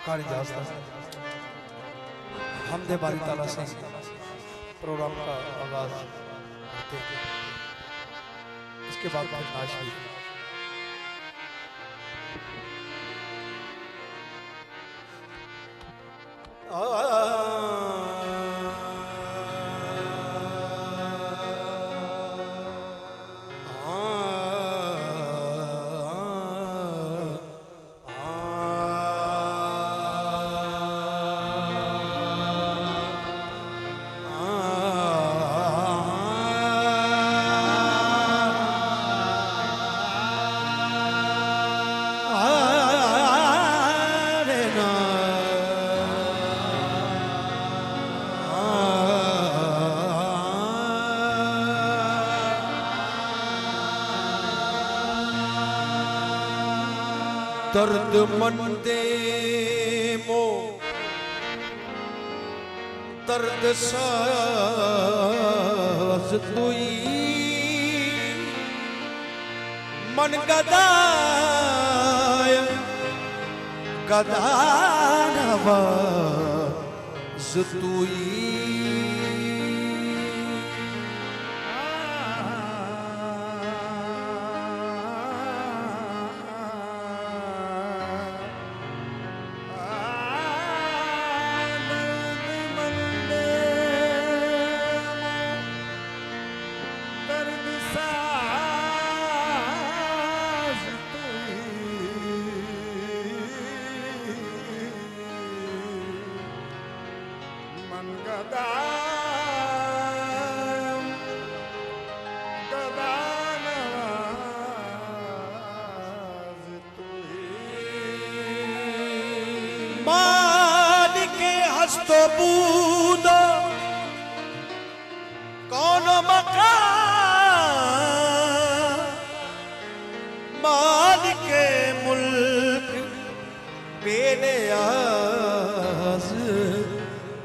सरकार इजाजत हमदे बारी ताला से प्रोग्राम का आगाज करते हैं। इसके बाद फिर नाशरी दर्द मंदे मो दर्द साज तुई मन गदाय गदानवाज तुई मालिके हस्तो बूदो कौन मकान मालिके मुल्क बेनियाज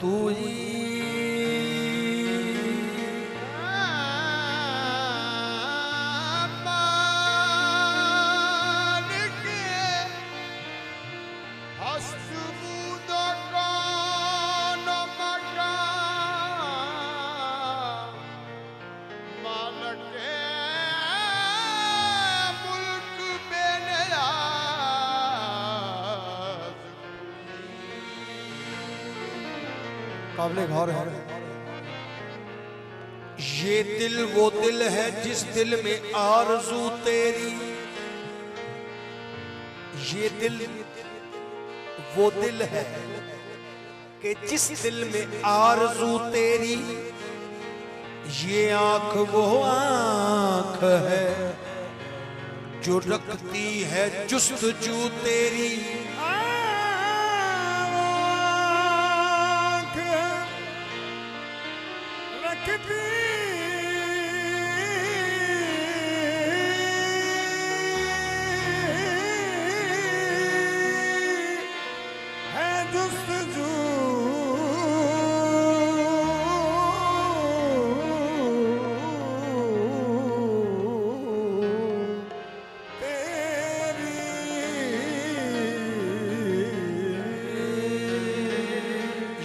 तू ही काबिले गौर है। ये दिल वो दिल है जिस दिल में आरज़ू तेरी, ये दिल वो दिल है कि जिस दिल में आरज़ू तेरी, ये आंख वो आंख है जो रखती है जुस्तजू तेरी।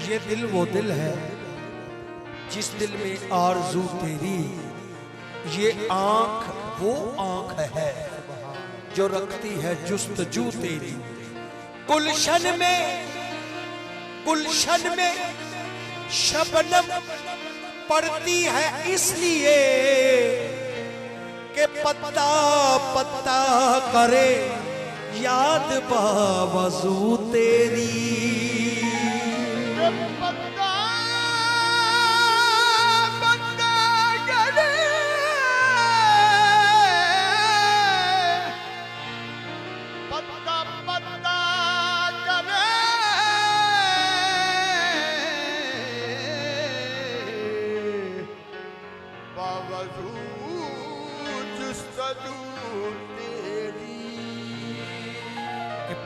ये दिल वो दिल है जिस दिल में आरज़ू तेरी, ये आंख वो आंख है जो रखती है जुस्तजू तेरी। गुलशन में शबनम पड़ती है इसलिए कि पत्ता पत्ता करे याद बावजू तेरी।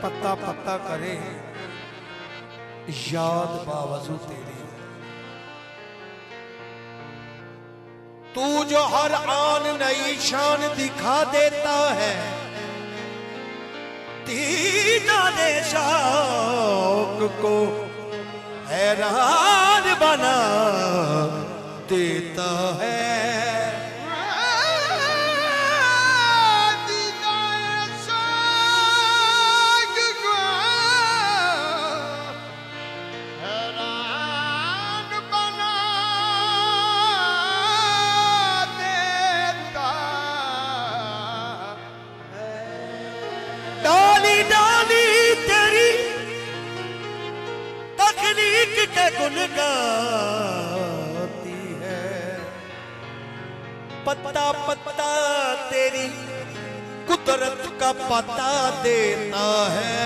पत्ता पत्ता करे याद बावजू तेरी। तू जो हर आन नई शान दिखा देता है, दीदाने शौक को हैरान बना देता है। गुन गाती है पत्ता पत्ता तेरी कुदरत का पता देता है।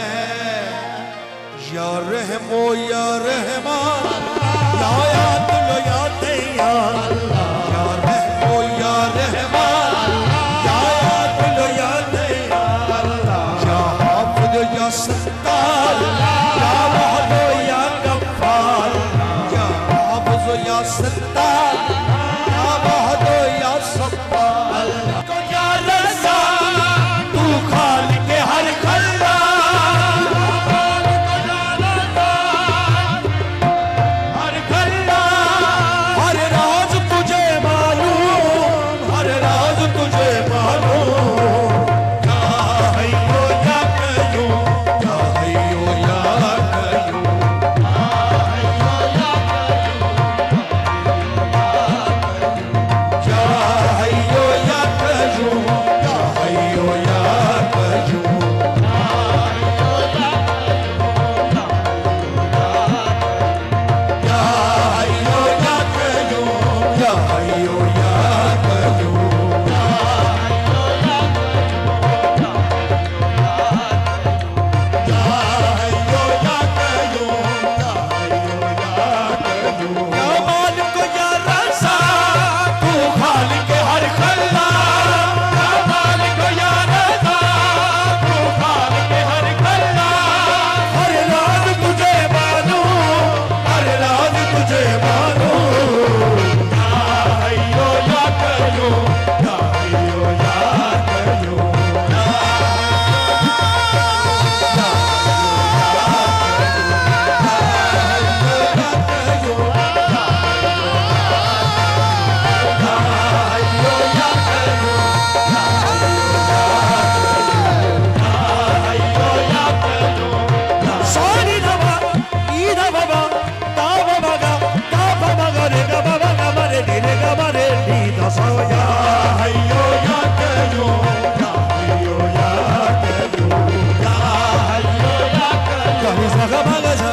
या रहमो या रहमान या याद या दयाल, या रहमो या रहमान या याद या दयाल, या हाफिज या सत्तार या वहदो या गफ्फार, या हाफिज या सत्तार या वहदो या सत्तार। को या रज़ा तू खालिक हर खल्ला, हर खल्ला, हर राज तुझे मालूम, हर राज तुझे मालूम। या हय्यो या कय्यूम, या हय्यो या कय्यूम, या हय्यो या कय्यूम, या हय्यो या कय्यूम। या हय्यो या कय्यूम, या हय्यो या कय्यूम। या हय्यो या कय्यूम, या हय्यो या कय्यूम। या मालिक या रज़ा तू खालिक हर खल्ला, या मालिक या रज़ा तू खालिक हर खल्ला। हर राज तुझे मालूम, हर राज तुझे मालूम। या हय्यो या कय्यूम, या हय्यो या कय्यूम। सारी दवा ई दवा ता बाबा गा ता बाबा गा रे गा बाबा गा मरे रे गा मरे नी दसा। या हय्यो या कय्यूम, या हय्यो या कय्यूम, या हय्यो या कय्यूम। नी सा गा मा गा सा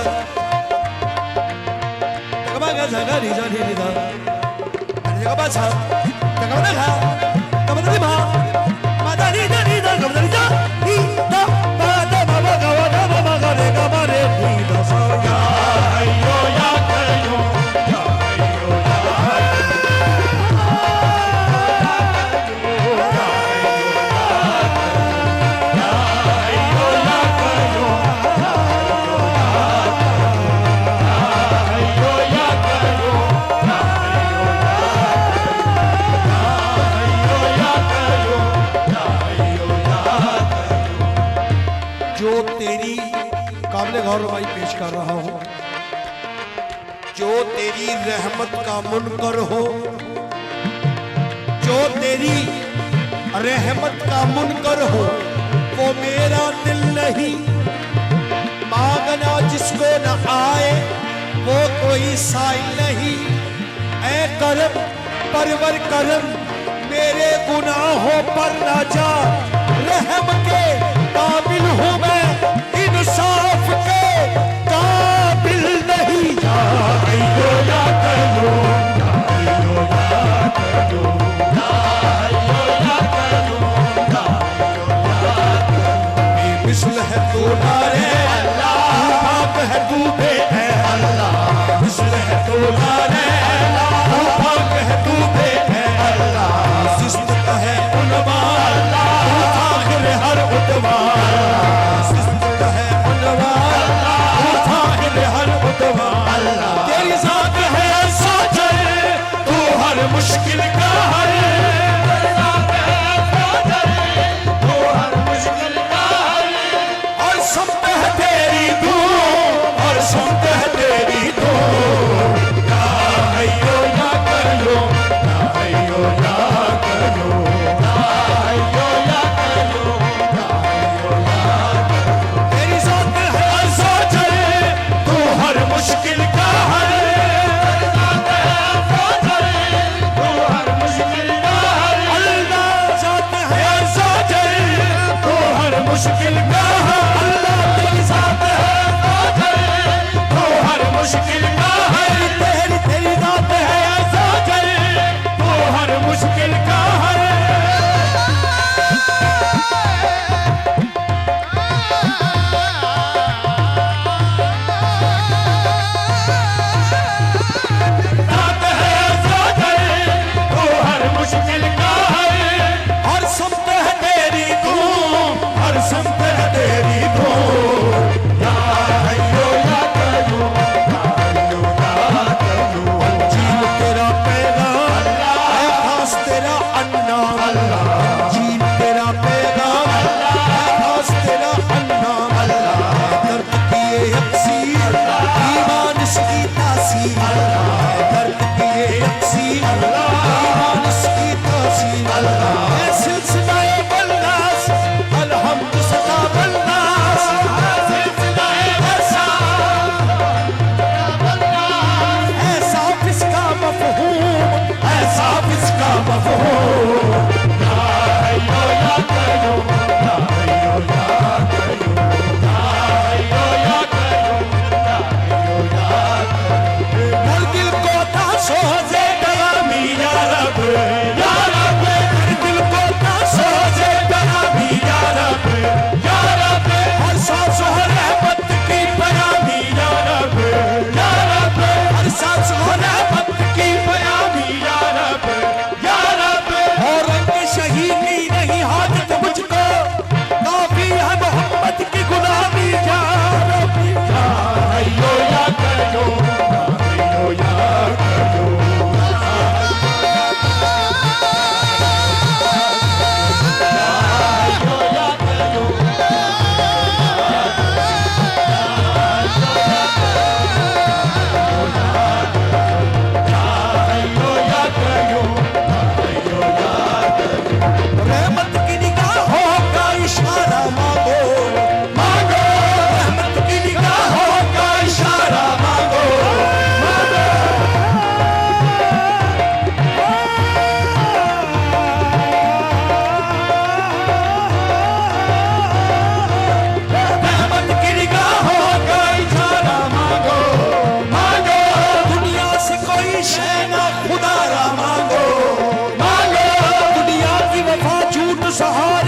गा मा गा सा गा नी सा नी सा नी गा मा सा गा मा ना गा गा मा नी मा मा दा नी दा नी दा गा मा नी दा नी दा ba da ba ba ga wa da ba ba ga re ga ma re ni da sa। या हय्यो या कय्यूम, या हय्यो या जो तेरी काबिल गौर रवाई पेश कर रहा हूं, जो तेरी रहमत का मुनकर हो, जो तेरी रहमत का मुनकर हो, वो मेरा दिल नहीं। मांगना जिसको न आए वो कोई साइल नहीं। ऐ करम परवर करम मेरे गुनाहों पर न जा, रहम के काबिल हूँ मैं, इंसाफ के काबिल नहीं। या हय्यो या कय्यूम, या हय्यो या कय्यूम, या हय्यो या कय्यूम, या हय्यो या कय्यूम। बेमिसल है तू नारे अल्लाह, पाक है तू बे अल्लाह। मिसल है तू नारे अल्लाह, पाक है तू बे अल्लाह। जिस्म का है उन्मा अल्लाह, सहाय